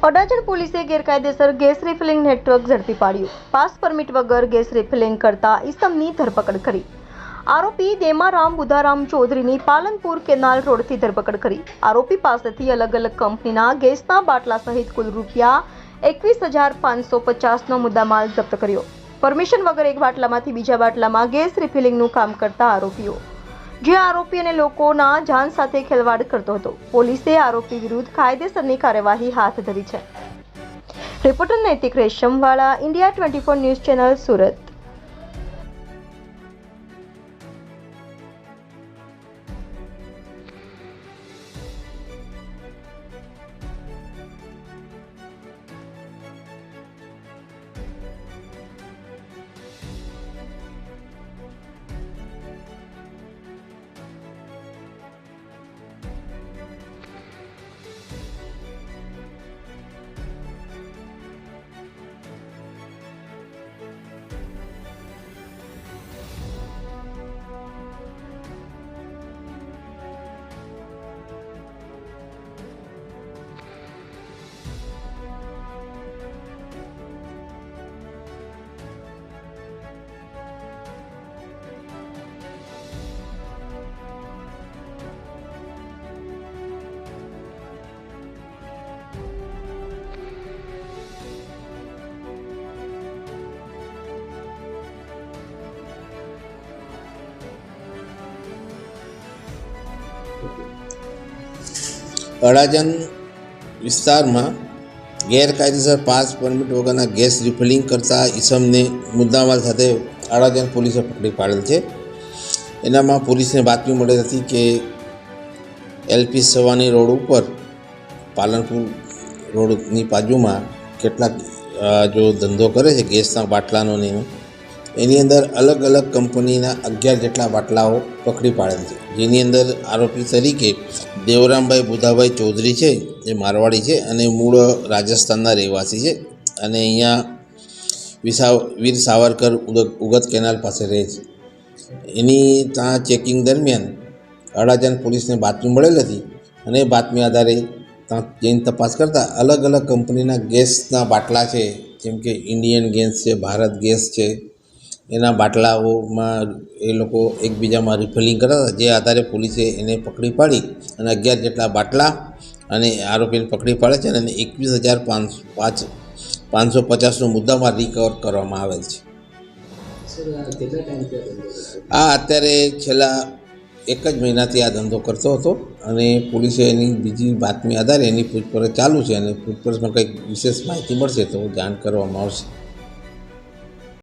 અડાજણ પોલીસે ગેરકાયદેસર gas refilling network ઝડપી પાડ્યું. પાસ પરમિટ વગર ગેસ રિફિલિંગ કરતા ઈસમની ધરપકડ કરી. આરોપી દેમારામ બુધારામ ચૌધરીની પાલનપુર કેનાલ રોડથી ધરપકડ કરી. આરોપી પાસેથી અલગ અલગ કંપનીના ગેસના બાટલા સહિત કુલ રૂપિયા 21,550નો મુદ્દામાલ જપ્ત કર્યો. પરમિશન વગર એક બાટલામાંથી બીજા બાટલામાં ગેસ રિફિલિંગનું કામ કરતા આરોપીઓ, જે આરોપી અને લોકોના જાન સાથે ખેલવાડ કરતો હતો. પોલીસે આરોપી વિરુદ્ધ કાયદેસરની કાર્યવાહી હાથ ધરી છે. રિપોર્ટર નૈતિક Reshamwala, India 24 news channel, Surat. Adajan વિસ્તારમાં ગેરકાયદેસર પાસ પરમિટ વગરના ગેસ રિફિલિંગ કરતા ઈસમને મુદ્દામાલ સાથે અડાજણ પોલીસે પકડી પાડેલ છે. એનામાં પોલીસને બાતમી મળેલ હતી કે એલપી સવાની રોડ ઉપર પાલનપુર રોડની બાજુમાં કેટલાક જો ધંધો કરે છે ગેસના બાટલાનો ને એની અંદર અલગ અલગ કંપનીના 11 જેટલા બાટલાઓ પકડી પાડેલ છે. જેની અંદર આરોપી તરીકે દેવરામભાઈ બુધાભાઈ ચૌધરી છે, જે મારવાડી છે અને મૂળ રાજસ્થાનના રહેવાસી છે અને અહીંયા વીર સાવરકર ઉગત કેનાલ પાસે રહે છે. એની ત્યાં ચેકિંગ દરમિયાન અડાજણ પોલીસને બાતમી મળેલ હતી અને બાતમી આધારે ત્યાં જઈને તપાસ કરતાં અલગ અલગ કંપનીના ગેસના બાટલા છે, જેમ કે ઇન્ડિયન ગેસ છે, ભારત ગેસ છે, એના બાટલાઓમાં એ લોકો એકબીજામાં રિફિલિંગ કરતા હતા. જે આધારે પોલીસે એને પકડી પાડી અને 11 જેટલા બાટલા અને આરોપીને પકડી પાડે છે અને 21,550નો મુદ્દામાલ રિકવર કરવામાં આવેલ છે. આ અત્યારે છેલ્લા 1 જ મહિનાથી આ ધંધો કરતો હતો અને પોલીસે એની બીજી બાતમી આધારે એની પૂછપરછ ચાલુ છે અને પૂછપરછમાં કંઈક વિશેષ માહિતી મળશે તો જાણ કરવામાં આવશે.